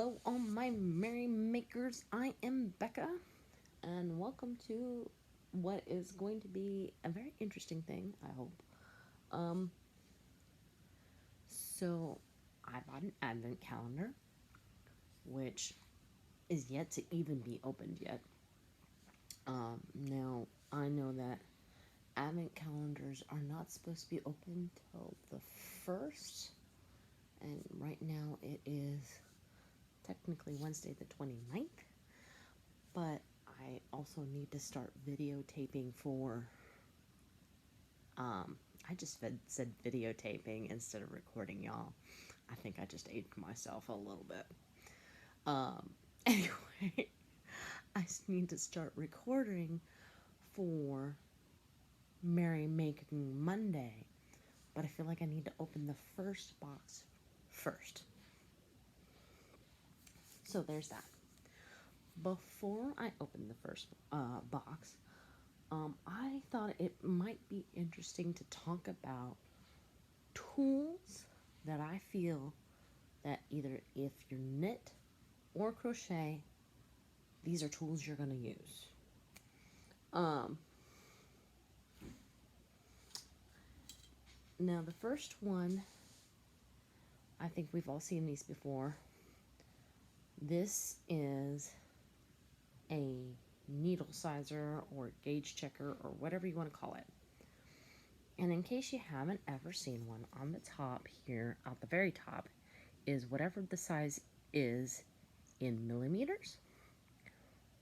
Hello, all my merry makers. I am Becca, and welcome to what is going to be a very interesting thing, I hope. Um, so I bought an advent calendar, which is yet to even be opened yet. Now I know that advent calendars are not supposed to be open till the first, and right now it is technically Wednesday the 29th. But I also need to start videotaping for, I just said videotaping instead of recording, y'all. I think I just aged myself a little bit. Anyway, I need to start recording for Merry Making Monday, but I feel like I need to open the first box first. So there's that. Before I open the first box, I thought it might be interesting to talk about tools that I feel that either if you knit or crochet, these are tools you're going to use. Now the first one, I think we've all seen these before. This is a needle sizer or gauge checker or whatever you want to call it. And in case you haven't ever seen one, on the top here, at the very top, is whatever the size is in millimeters,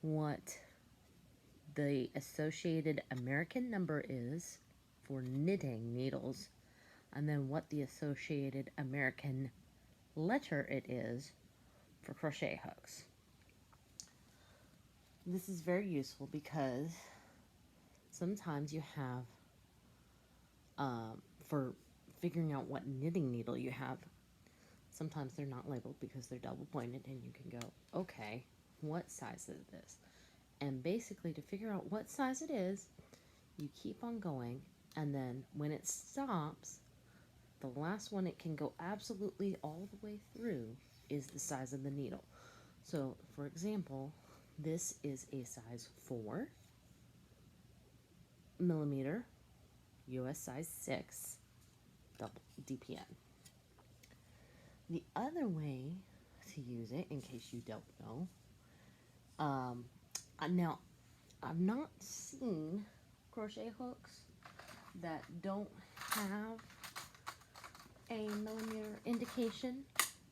what the associated American number is for knitting needles, and then what the associated American letter it is for crochet hooks. This is very useful because sometimes you have, for figuring out what knitting needle you have, sometimes they're not labeled because they're double pointed, and you can go, okay, what size is this? And basically, to figure out what size it is, you keep on going, and then when it stops, the last one it can go absolutely all the way through is the size of the needle. So, for example, this is a size 4 millimeter, US size 6, double DPN. The other way to use it, in case you don't know, now I've not seen crochet hooks that don't have a millimeter indication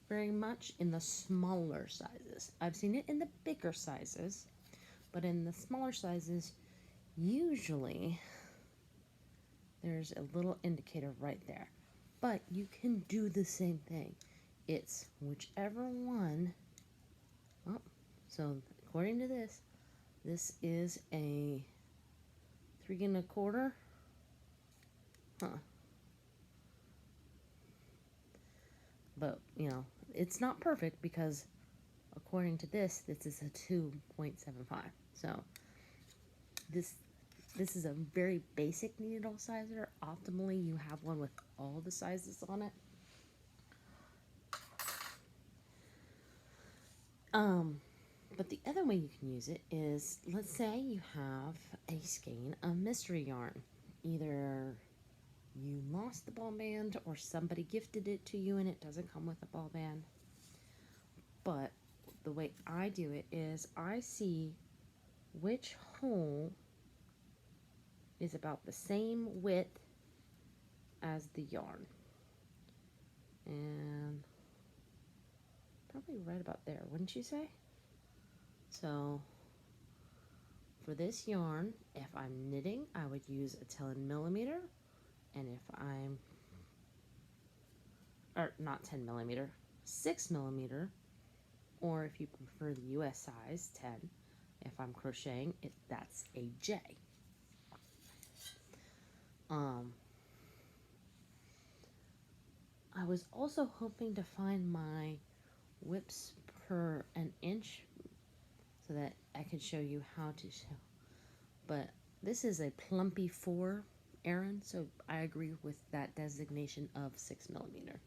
very much in the smaller sizes. I've seen it in the bigger sizes, but in the smaller sizes, usually there's a little indicator right there. But you can do the same thing. It's whichever one. Oh, so according to this, this is a 3 1/4. Huh. But, you know, it's not perfect because according to this is a 2.75. So this is a very basic needle sizer. Optimally, you have one with all the sizes on it. But the other way you can use it is, let's say you have a skein of mystery yarn. Either you lost the ball band or somebody gifted it to you and it doesn't come with a ball band. But the way I do it is I see which hole is about the same width as the yarn. And probably right about there, wouldn't you say? So for this yarn, if I'm knitting, I would use a 10 millimeter. And if I'm, or not 10 millimeter, 6 millimeter, or if you prefer the US size, 10, if I'm crocheting, that's a J. I was also hoping to find my whips per an inch so that I could show you how to show. But this is a Plumpy 4 Aran, so I agree with that designation of 6 millimeter.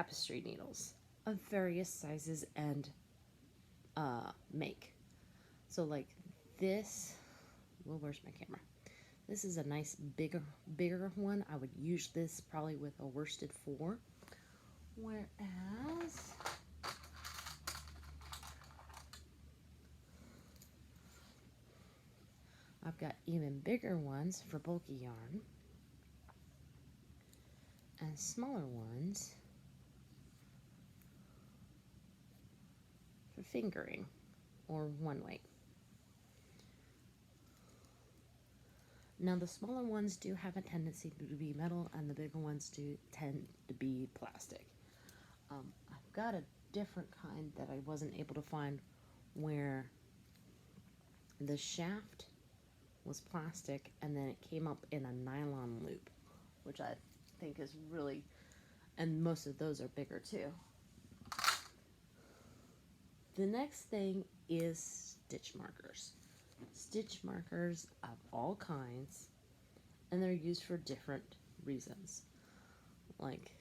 tapestry needles of various sizes and make. So like this, well, where's my camera? This is a nice bigger one. I would use this probably with a worsted 4. Whereas I've got even bigger ones for bulky yarn and smaller ones for fingering or one weight. Now the smaller ones do have a tendency to be metal and the bigger ones do tend to be plastic. I've got a different kind that I wasn't able to find where the shaft was plastic and then it came up in a nylon loop, which I think is really, and most of those are bigger too. The next thing is stitch markers. Stitch markers of all kinds, and they're used for different reasons. Like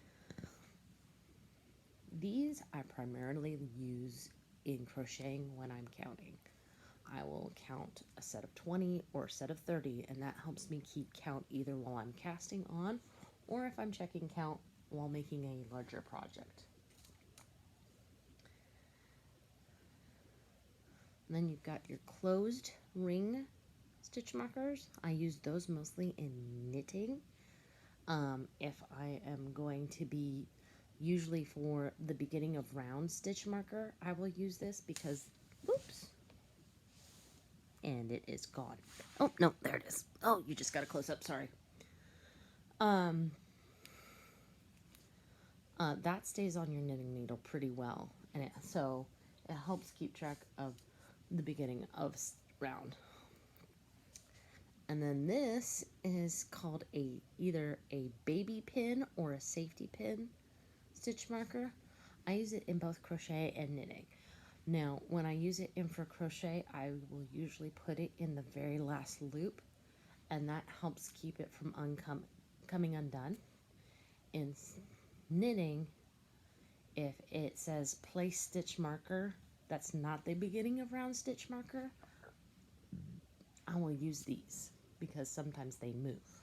these I primarily use in crocheting when I'm counting. I will count a set of 20 or a set of 30, and that helps me keep count either while I'm casting on or if I'm checking count while making a larger project. And then you've got your closed ring stitch markers. I use those mostly in knitting. If I am going to be, usually for the beginning of round stitch marker, I will use this because, oops, and it is gone. Oh, no, there it is. Oh, you just got a close up, sorry. That stays on your knitting needle pretty well, and so it helps keep track of the beginning of round. And then this is called either a baby pin or a safety pin stitch marker. I use it in both crochet and knitting. Now, when I use it in for crochet, I will usually put it in the very last loop, and that helps keep it from coming undone. In knitting, if it says place stitch marker, that's not the beginning of round stitch marker, I will use these because sometimes they move.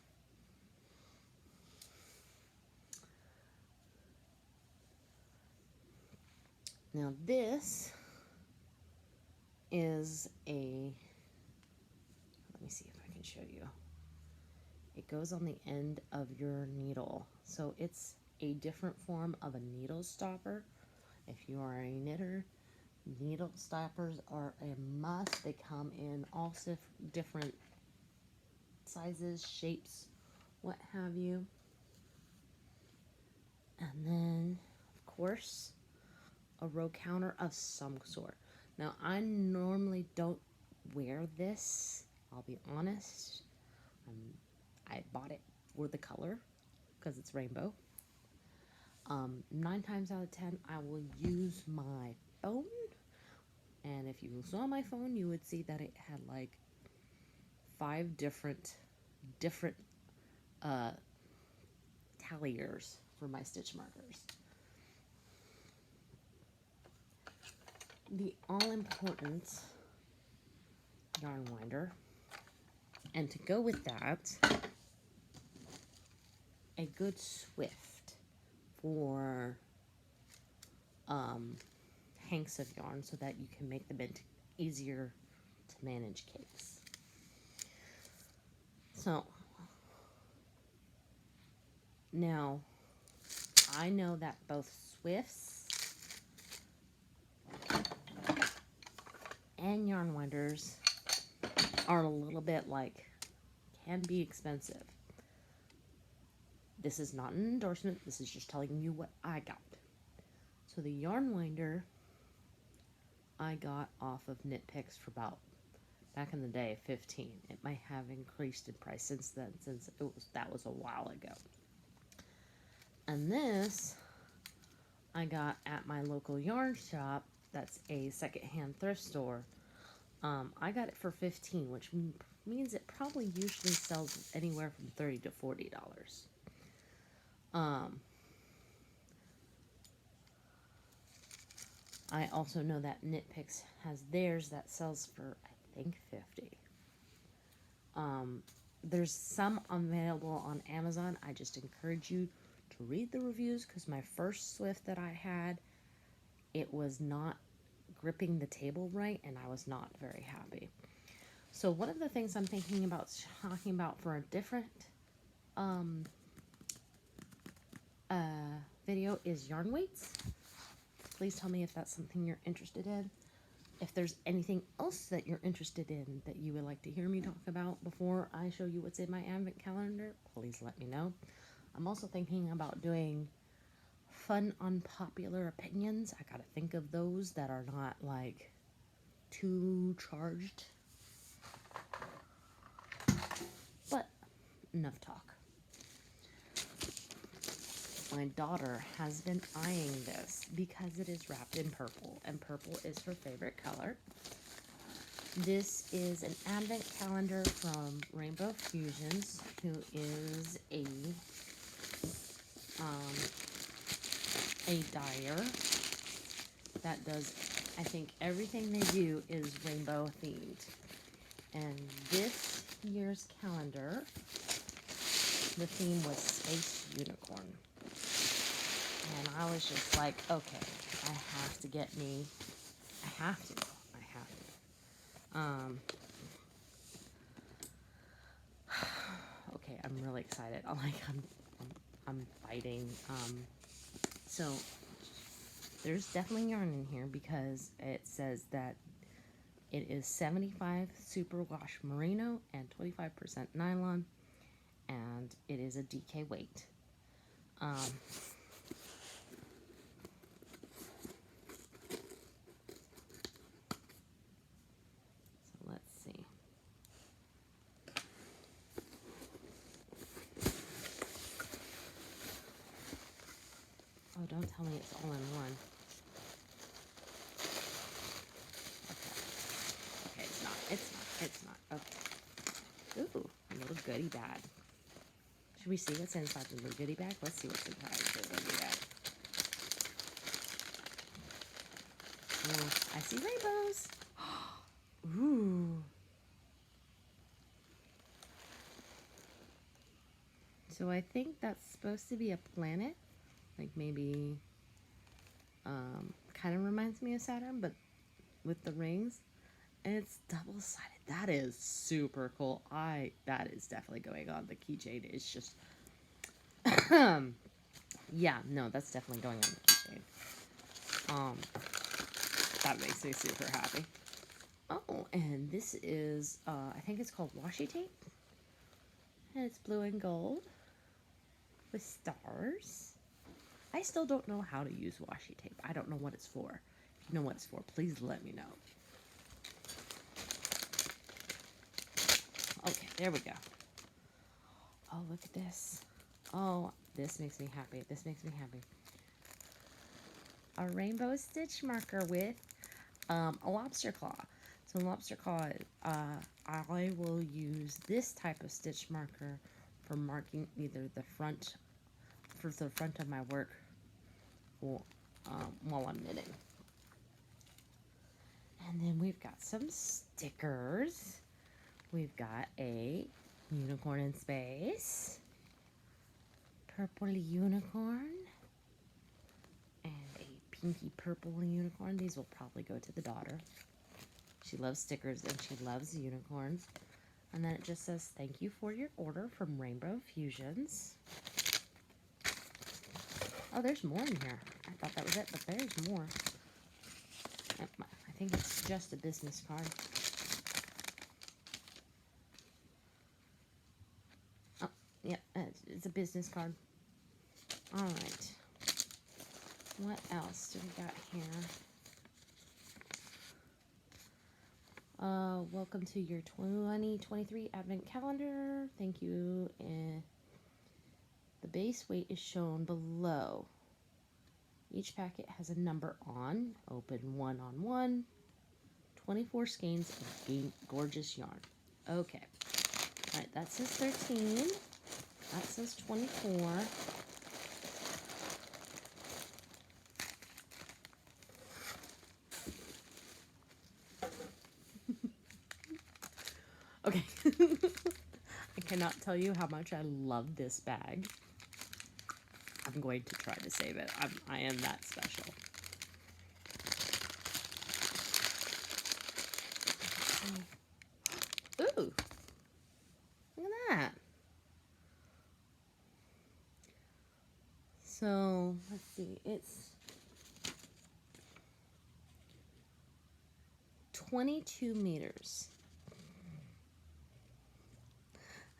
Now this is let me see if I can show you. It goes on the end of your needle. So it's a different form of a needle stopper. If you are a knitter, needle stoppers are a must. They come in all different sizes, shapes, what have you. And then, of course, a row counter of some sort. Now, I normally don't wear this, I'll be honest. I bought it for the color because it's rainbow. 9 times out of 10, I will use my phone. And if you saw my phone, you would see that it had like 5 different talliers for my stitch markers. The all-important yarn winder. And to go with that, a good Swift for hanks of yarn so that you can make them easier to manage cakes. So now I know that both Swifts and yarn winders are a little bit can be expensive. This is not an endorsement, this is just telling you what I got. So the yarn winder I got off of Knit Picks for about, back in the day, $15. It might have increased in price since then, since that was a while ago. And this I got at my local yarn shop. That's a secondhand thrift store. I got it for $15, which means it probably usually sells anywhere from $30 to $40. I also know that Knit Picks has theirs that sells for, I think, $50. There's some available on Amazon. I just encourage you to read the reviews, because my first Swift that I had, it was not gripping the table right, and I was not very happy. So one of the things I'm thinking about talking about for a different video is yarn weights. Please tell me if that's something you're interested in. If there's anything else that you're interested in that you would like to hear me talk about before I show you what's in my advent calendar, please let me know. I'm also thinking about doing fun, unpopular opinions. I gotta think of those that are not like too charged. But enough talk. My daughter has been eyeing this because it is wrapped in purple, and purple is her favorite color. This is an advent calendar from Rainbow Fusions, who is a dyer that does, I think everything they do is rainbow themed. And this year's calendar, the theme was Space Unicorn. And I was just like, okay, I have to. Okay, I'm really excited. I'm fighting. So there's definitely yarn in here, because it says that it is 75 superwash merino and 25% nylon, and it is a DK weight. So let's see. Oh, don't tell me it's all in one. Okay, it's not. Okay. Ooh, a little goodie bag. Should we see what's inside the little goodie bag? Let's see what's inside the goodie bag. Oh, I see rainbows. Ooh. So I think that's supposed to be a planet. Like maybe, kind of reminds me of Saturn, but with the rings. And it's double-sided. That is super cool. That is definitely going on the keychain. It's just, yeah, no, that's definitely going on the keychain. That makes me super happy. Oh, and this is, I think it's called washi tape. And it's blue and gold with stars. I still don't know how to use washi tape. I don't know what it's for. If you know what it's for, please let me know. Okay, there we go. Oh, look at this. Oh, this makes me happy. This makes me happy. A rainbow stitch marker with a lobster claw. So lobster claw, I will use this type of stitch marker for marking either the front, for the front of my work, or while I'm knitting. And then we've got some stickers. We've got a unicorn in space, purple unicorn, and a pinky purple unicorn. These will probably go to the daughter. She loves stickers and she loves unicorns. And then it just says, thank you for your order from Rainbow Fusions. Oh, there's more in here. I thought that was it, but there's more. I think it's just a business card. Oh, yeah, it's a business card. All right. What else do we got here? Welcome to your 2023 Advent Calendar. Thank you. The base weight is shown below. Each packet has a number on. Open 1 on 1. 24 skeins of gorgeous yarn. Okay. All right, that says 13. That says 24. Okay. I cannot tell you how much I love this bag. I'm going to try to save it. I am that special. Ooh, look at that. So, let's see, it's 22 meters.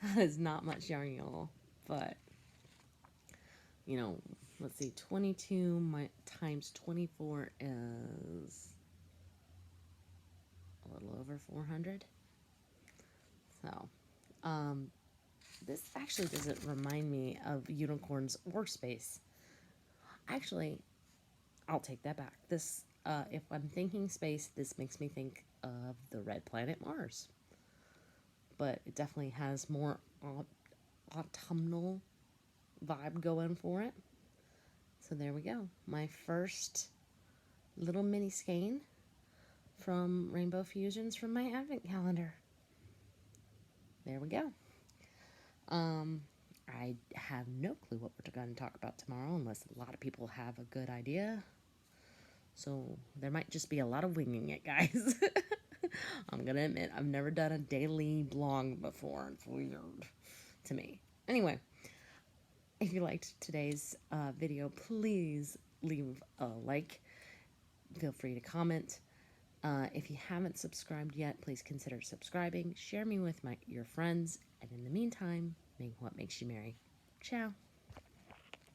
That is not much yarn, y'all, but, you know, let's see, 22 times 24 is a little over 400. So, this actually doesn't remind me of Unicorn's or Space. Actually, I'll take that back. This, if I'm thinking space, this makes me think of the red planet Mars. But it definitely has more autumnal vibe going for it. So there we go. My first little mini skein from Rainbow Fusions from my advent calendar. There we go. I have no clue what we're going to talk about tomorrow unless a lot of people have a good idea. So there might just be a lot of winging it, guys. I'm going to admit, I've never done a daily blog before. It's weird to me. Anyway, if you liked today's video, please leave a like. Feel free to comment. If you haven't subscribed yet, please consider subscribing. Share me with your friends. And in the meantime, make what makes you merry. Ciao.